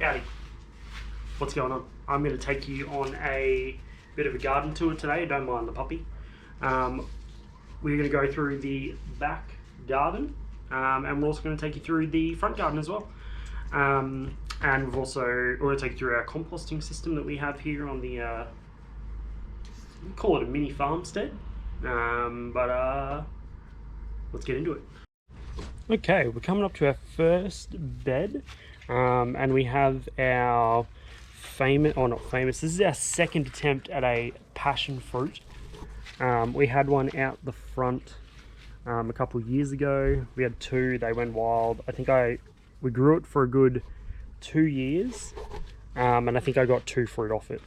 Howdy, what's going on? I'm going to take you on a bit of a garden tour today. Don't mind the puppy. We're going to go through the back garden, and we're also going to take you through the front garden as well. And we're going to take you through our composting system that we have here on the, we call it a mini farmstead, but let's get into it. Okay, we're coming up to our first bed, and we have our this is our second attempt at a passion fruit. We had one out the front a couple of years ago. We had two, they went wild. I think we grew it for a good 2 years, and I think I got 2 fruit off it,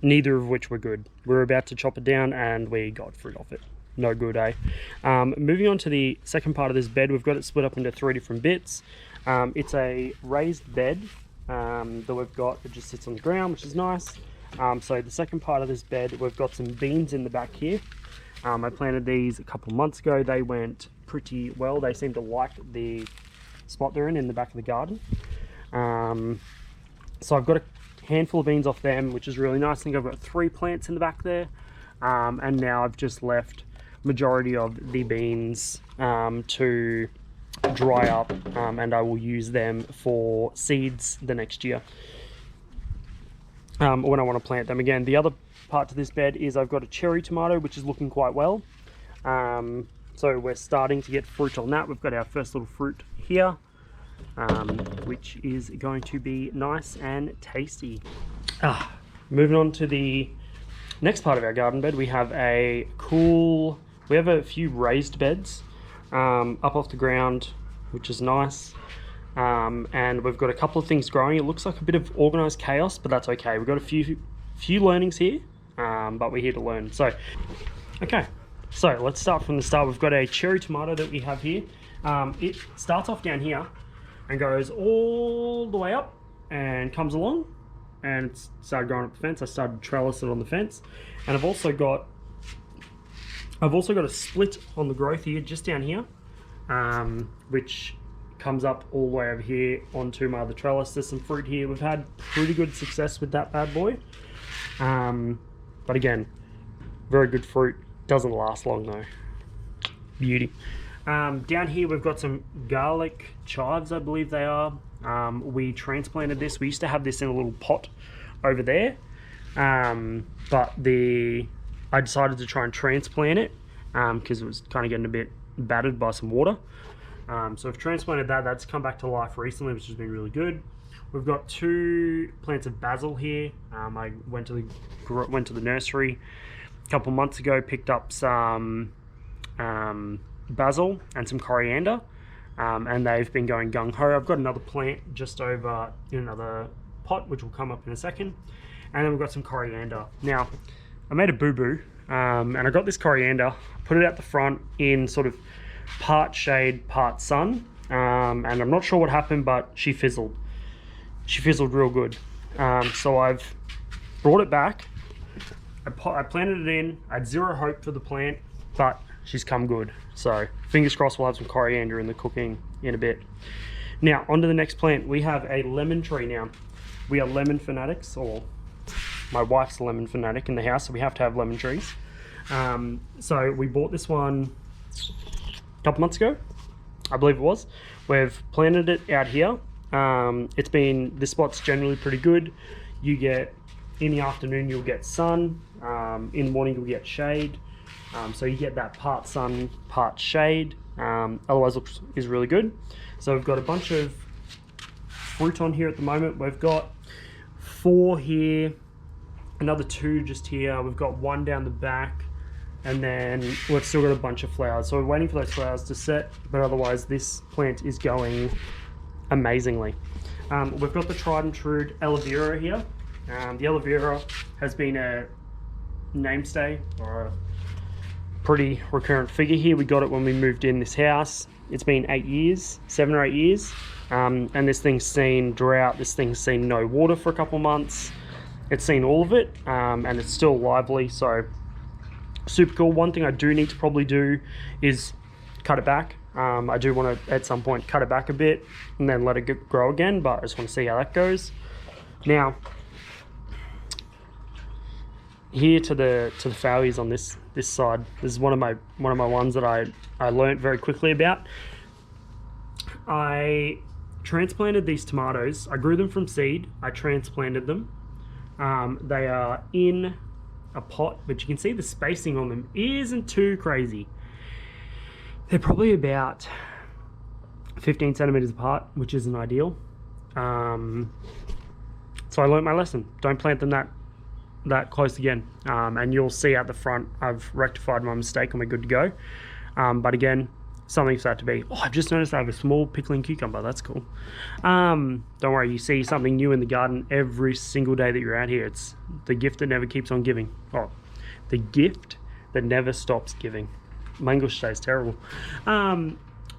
neither of which were good. We were about to chop it down and we got fruit off it. No good, eh? Moving on to the second part of this bed, we've got it split up into 3 different bits. It's a raised bed that we've got that just sits on the ground, which is nice. So the second part of this bed, we've got some beans in the back here. I planted these a couple of months ago. They went pretty well. They seem to like the spot they're in the back of the garden. So I've got a handful of beans off them, which is really nice. I think I've got 3 plants in the back there. And now I've just left majority of the beans to dry up, and I will use them for seeds the next year when I want to plant them again. The other part to this bed is I've got a cherry tomato, which is looking quite well. So we're starting to get fruit on that. We've got our first little fruit here, which is going to be nice and tasty. Moving on to the next part of our garden bed, we have a few raised beds up off the ground, which is nice. And we've got a couple of things growing. It looks like a bit of organized chaos, but that's okay. We've got a few learnings here, but we're here to learn. So let's start from the start. We've got a cherry tomato that we have here. It starts off down here and goes all the way up and comes along, and it's started growing up the fence. I started to trellis it on the fence, and I've also got a split on the growth here, just down here, which comes up all the way over here onto my other trellis. There's some fruit here. We've had pretty good success with that bad boy. But again, very good fruit. Doesn't last long though. Beauty. Down here we've got some garlic chives, I believe they are. We transplanted this. We used to have this in a little pot over there, but I decided to try and transplant it because it was kind of getting a bit battered by some water. So I've transplanted that. That's come back to life recently, which has been really good. We've got 2 plants of basil here. I went to the nursery a couple months ago, picked up some basil and some coriander, and they've been going gung-ho. I've got another plant just over in another pot, which will come up in a second. And then we've got some coriander. Now, I made a boo-boo, and I got this coriander, put it out the front in sort of part shade, part sun, and I'm not sure what happened, but she fizzled. She fizzled real good. So I've brought it back. I planted it in. I had 0 hope for the plant, but she's come good. So fingers crossed we'll have some coriander in the cooking in a bit. Now, on to the next plant. We have a lemon tree now. We are lemon fanatics, or my wife's a lemon fanatic in the house, so we have to have lemon trees. So we bought this one a couple months ago, I believe it was. We've planted it out here. This spot's generally pretty good. You get, in the afternoon you'll get sun, in the morning you'll get shade. So you get that part sun, part shade. Otherwise is really good. So we've got a bunch of fruit on here at the moment. We've got 4 here, another 2 just here. We've got 1 down the back, and then we've still got a bunch of flowers. So we're waiting for those flowers to set, but otherwise this plant is going amazingly. We've got the tried and true aloe vera here. The aloe vera has been a mainstay, or a pretty recurrent figure here. We got it when we moved in this house. It's been 7 or 8 years, and this thing's seen drought. This thing's seen no water for a couple months. It's seen all of it, and it's still lively, so super cool. One thing I do need to probably do is cut it back. I do want to at some point cut it back a bit and then let it grow again, but I just want to see how that goes. Now, here to the failures on this side. This is one of my ones that I learned very quickly about. I transplanted these tomatoes. I grew them from seed. I transplanted them. They are in a pot, but you can see the spacing on them isn't too crazy. They're probably about 15 centimeters apart, which isn't ideal. So I learned my lesson. Don't plant them that close again. And you'll see at the front, I've rectified my mistake and we're good to go. But again, something for that to be. Oh, I've just noticed I have a small pickling cucumber. That's cool. Don't worry, you see something new in the garden every single day that you're out here. It's the gift that never keeps on giving. Oh, the gift that never stops giving. My English today is terrible.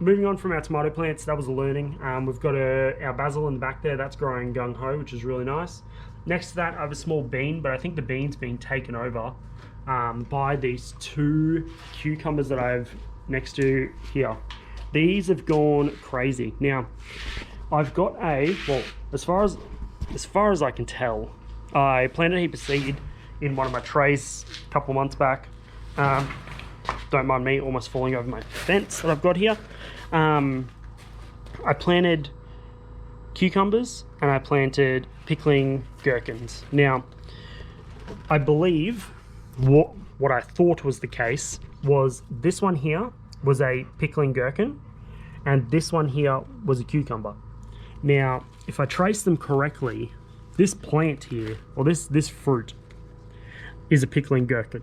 Moving on from our tomato plants, that was a learning. We've got our basil in the back there. That's growing gung-ho, which is really nice. Next to that, I have a small bean, but I think the bean's been taken over by these 2 cucumbers that I have next to here. These have gone crazy. Now, I've got well, as far as I can tell, I planted a heap of seed in one of my trays a couple months back. Don't mind me almost falling over my fence that I've got here. I planted cucumbers and I planted pickling gherkins. Now, I believe what I thought was the case was this one here was a pickling gherkin and this one here was a cucumber. Now, if I trace them correctly, this plant here, or this fruit, is a pickling gherkin.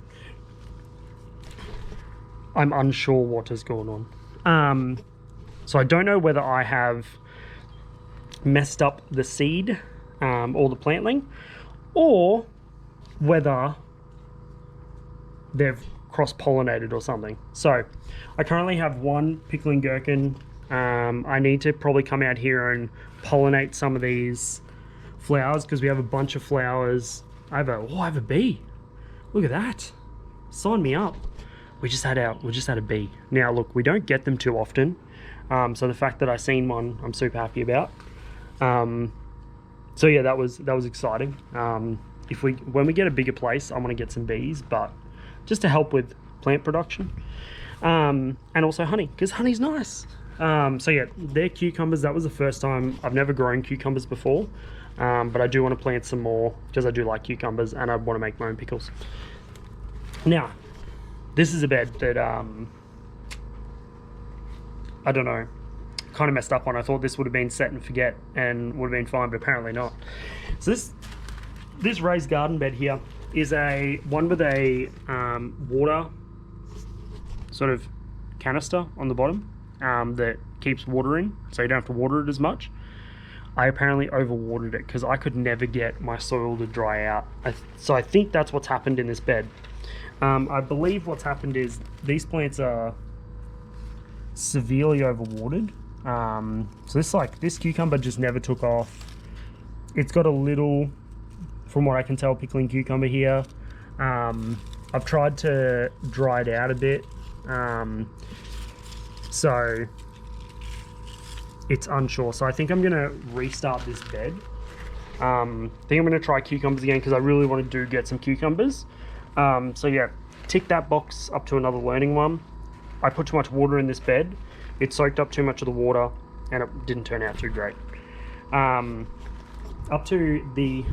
I'm unsure what is going on. So I don't know whether I have messed up the seed or the plantling, or whether they've cross-pollinated or something. So I currently have 1 pickling gherkin. I need to probably come out here and pollinate some of these flowers because we have a bunch of flowers. I have a bee. Look at that. Sign me up. We just had a bee. Now look, we don't get them too often. So the fact that I seen one, I'm super happy about. So yeah, that was exciting. When we get a bigger place, I want to get some bees, but just to help with plant production, and also honey, because honey's nice. So yeah, they're cucumbers. That was the first time. I've never grown cucumbers before, but I do want to plant some more because I do like cucumbers and I want to make my own pickles. Now, this is a bed that I don't know, kind of messed up on. I thought this would have been set and forget and would have been fine, but apparently not. So this raised garden bed here is one with a water sort of canister on the bottom that keeps water in, so you don't have to water it as much. I apparently overwatered it because I could never get my soil to dry out. So I think that's what's happened in this bed. I believe what's happened is these plants are severely overwatered. So this cucumber just never took off. It's got a little, from what I can tell, pickling cucumber here. I've tried to dry it out a bit, so it's unsure. So I think I'm gonna restart this bed. I think I'm gonna try cucumbers again because I really want to get some cucumbers. So yeah, tick that box up to another learning one. I put too much water in this bed. It soaked up too much of the water and it didn't turn out too great. Up to the,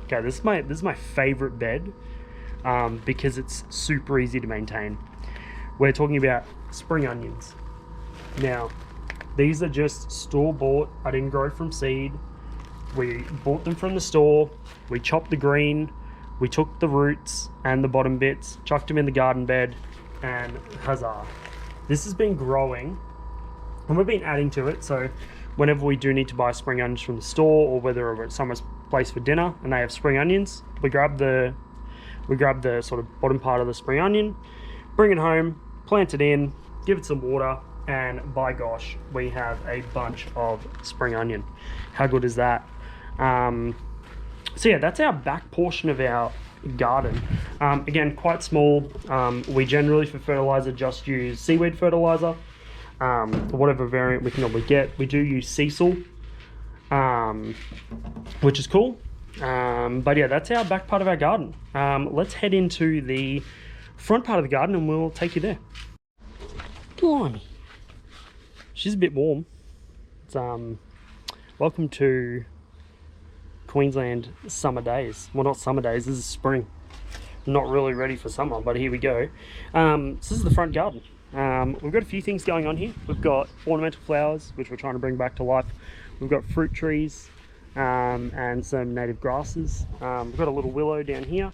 okay, this is my favorite bed because it's super easy to maintain. We're talking about spring onions. Now, these are just store-bought. I didn't grow from seed. We bought them from the store. We chopped the green. We took the roots and the bottom bits, chucked them in the garden bed, and huzzah. This has been growing, and we've been adding to it. So whenever we do need to buy spring onions from the store, or whether we're at someone's place for dinner and they have spring onions, we grab the sort of bottom part of the spring onion, bring it home, plant it in, give it some water, and by gosh, we have a bunch of spring onion. How good is that? So yeah, that's our back portion of our garden. Again, quite small. We generally for fertilizer just use seaweed fertilizer. whatever variant we can normally get. We do use Cecil, which is cool. But yeah, that's our back part of our garden. Let's head into the front part of the garden and we'll take you there. Blimey. She's a bit warm. It's welcome to Queensland summer days. Well, not summer days, this is spring. Not really ready for summer, but here we go. So this is the front garden. We've got a few things going on here. We've got ornamental flowers, which we're trying to bring back to life. We've got fruit trees and some native grasses. We've got a little willow down here,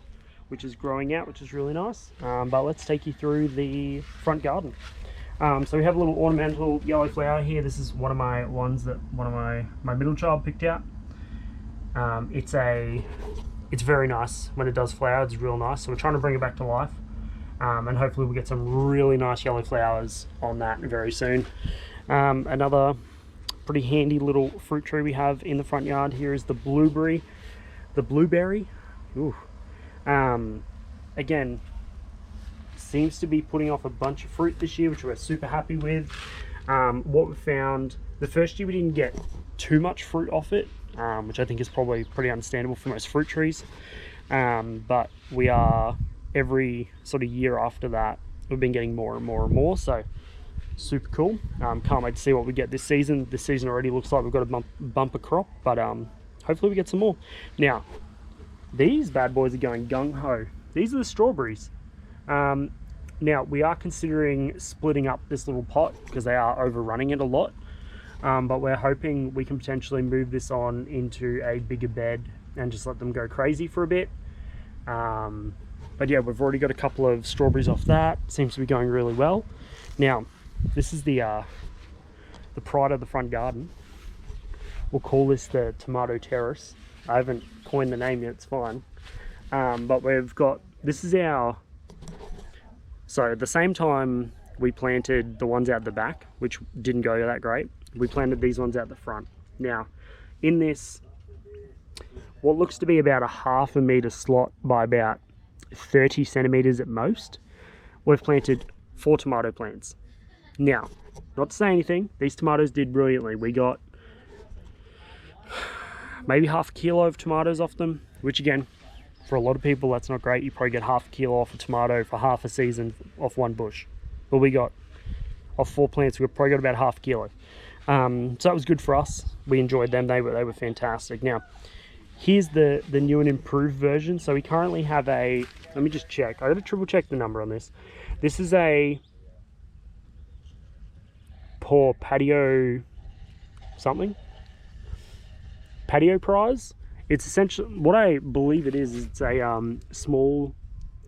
which is growing out, which is really nice. But let's take you through the front garden. So we have a little ornamental yellow flower here. This is one of my ones that one of my middle child picked out. It's very nice when it does flower. It's real nice. So we're trying to bring it back to life. And hopefully we'll get some really nice yellow flowers on that very soon. Another pretty handy little fruit tree we have in the front yard here is the blueberry. Ooh. Again, seems to be putting off a bunch of fruit this year, which we're super happy with. What we found, the first year we didn't get too much fruit off it, which I think is probably pretty understandable for most fruit trees. But we are, every sort of year after that, we've been getting more and more and more, so super cool. Can't wait to see what we get this season. This season already looks like we've got a bumper crop, but hopefully we get some more. Now, these bad boys are going gung-ho. These are the strawberries. Now, we are considering splitting up this little pot because they are overrunning it a lot. But we're hoping we can potentially move this on into a bigger bed and just let them go crazy for a bit. But yeah, we've already got a couple of strawberries off that. Seems to be going really well. Now, this is the pride of the front garden. We'll call this the Tomato Terrace. I haven't coined the name yet, it's fine. But we've got, this is our, so at the same time we planted the ones out the back, which didn't go that great, we planted these ones out the front. Now, in this, what looks to be about a ½ meter slot by about 30 centimeters at most, we've planted 4 tomato plants. Now, not to say anything, these tomatoes did brilliantly. We got maybe ½ kilo of tomatoes off them, which again, for a lot of people that's not great. You probably get ½ kilo off a tomato for half a season off one bush. But we got, off 4 plants, we probably got about ½ kilo. So that was good for us. We enjoyed them, they were fantastic. Now, here's the new and improved version. So we currently have a, let me just check. I gotta triple check the number on this. This is a poor patio something. Patio prize. It's essentially, what I believe it is it's a small,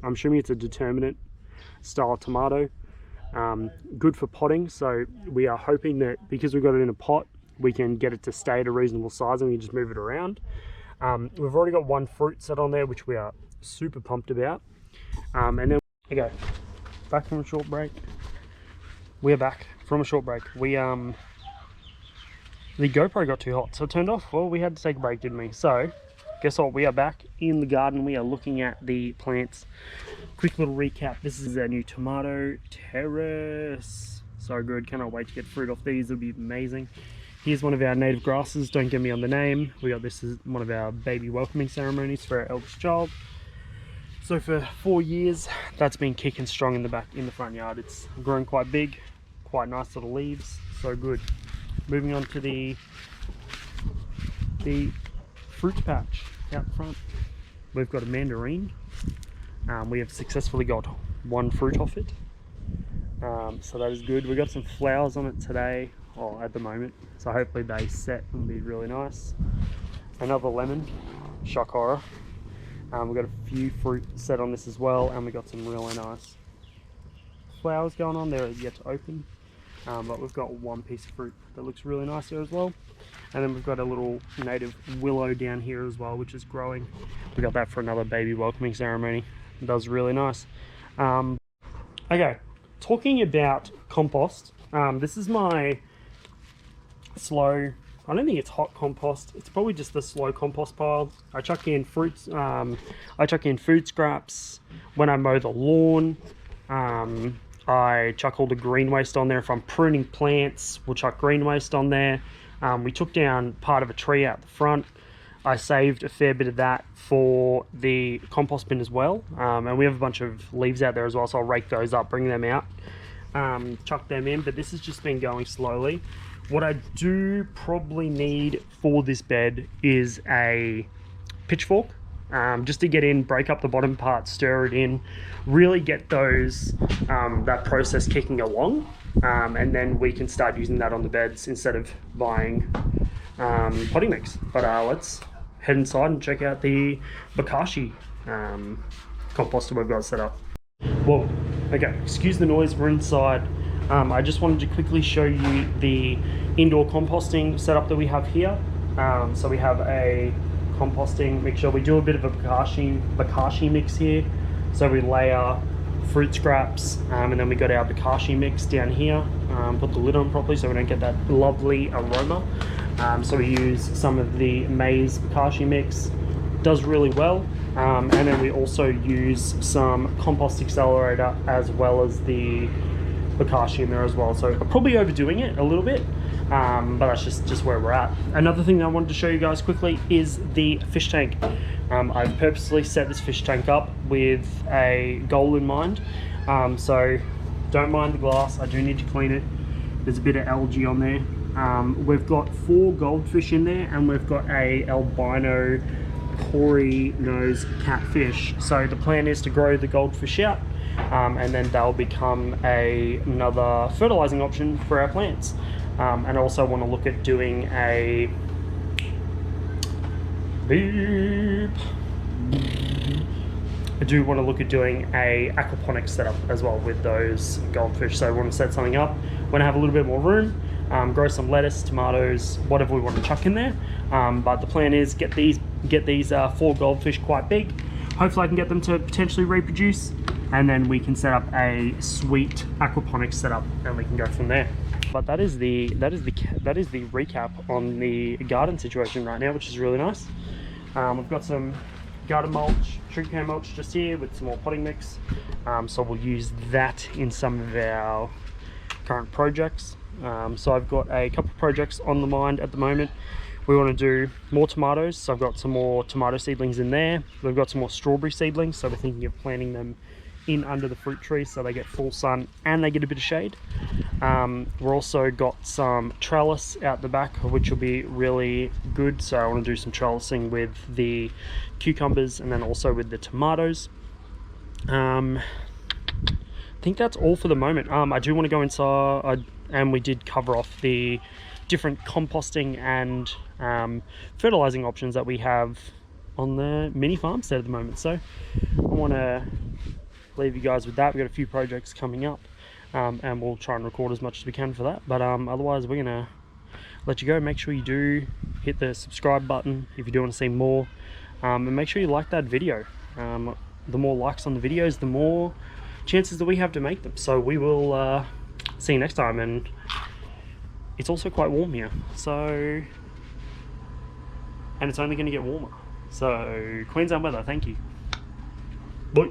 I'm assuming it's a determinate style tomato. Good for potting, so we are hoping that because we've got it in a pot, we can get it to stay at a reasonable size and we can just move it around. We've already got 1 fruit set on there, which we are super pumped about. And then, okay, back from a short break. We are back from a short break. The GoPro got too hot, so it turned off. Well, we had to take a break, didn't we? So, guess what? We are back in the garden. We are looking at the plants. Quick little recap. This is our new Tomato Terrace. So good. Cannot wait to get fruit off these. It'll be amazing. Here's one of our native grasses. Don't get me on the name. We got this as one of our baby welcoming ceremonies for our eldest child. So for 4 years, that's been kicking strong in the front yard. It's grown quite big, quite nice little leaves. So good. Moving on to the fruit patch out front. We've got a mandarin. We have successfully got 1 fruit off it. So that is good. We got some flowers on it today, or at the moment. So hopefully they set and be really nice. Another lemon, shock horror. We've got a few fruit set on this as well, and we got some really nice flowers going on. They're yet to open. But we've got 1 piece of fruit that looks really nice there as well. And then we've got a little native willow down here as well, which is growing. We got that for another baby welcoming ceremony. It does really nice. Okay, talking about compost. This is my slow, I don't think it's hot compost. It's probably just the slow compost pile. I chuck in fruits. I chuck in food scraps when I mow the lawn. I chuck all the green waste on there. If I'm pruning plants, we'll chuck green waste on there. We took down part of a tree out the front. I saved a fair bit of that for the compost bin as well. And we have a bunch of leaves out there as well, so I'll rake those up, bring them out, chuck them in. But this has just been going slowly. What I do probably need for this bed is a pitchfork, just to get in, break up the bottom part, stir it in, really get those that process kicking along, and then we can start using that on the beds instead of buying potting mix. But let's head inside and check out the Bokashi composter we've got set up. Well, okay, excuse the noise, we're inside. I just wanted to quickly show you the indoor composting setup that we have here. So we have a composting mixture. We do a bit of a Bokashi mix here. So we layer fruit scraps, and then we got our Bokashi mix down here. Put the lid on properly so we don't get that lovely aroma. So we use some of the maize Bokashi mix. Does really well. And then we also use some compost accelerator as well as the Bokashi in there as well. So I'm probably overdoing it a little bit, but that's just where we're at. Another thing that I wanted to show you guys quickly is the fish tank. I've purposely set this fish tank up with a goal in mind. So don't mind the glass, I do need to clean it. There's a bit of algae on there. We've got 4 goldfish in there, and we've got a albino hoary nose catfish. So the plan is to grow the goldfish out, and then they'll become another fertilizing option for our plants. And I also want to look at doing a aquaponics setup as well with those goldfish. So I want to set something up, want to have a little bit more room, grow some lettuce, tomatoes, whatever we want to chuck in there. But the plan is get these 4 goldfish quite big. Hopefully I can get them to potentially reproduce, and then we can set up a sweet aquaponics setup, and we can go from there. But that is the recap on the garden situation right now, which is really nice. We've got some garden mulch, sugarcane mulch just here with some more potting mix. So we'll use that in some of our current projects. So I've got a couple of projects on the mind at the moment. We want to do more tomatoes, so I've got some more tomato seedlings in there. We've got some more strawberry seedlings, so we're thinking of planting them in under the fruit tree so they get full sun and they get a bit of shade. We're also got some trellis out the back, which will be really good. So I want to do some trellising with the cucumbers and then also with the tomatoes. I think that's all for the moment. I do want to go inside, and we did cover off the different composting and fertilizing options that we have on the mini farmstead at the moment. So I want to leave you guys with that. We've got a few projects coming up, and we'll try and record as much as we can for that. But otherwise we're gonna let you go. Make sure you do hit the subscribe button if you do want to see more, and make sure you like that video. The more likes on the videos, the more chances that we have to make them. So we will see you next time. And it's also quite warm here, so, and it's only going to get warmer. So Queensland weather, thank you. Bye.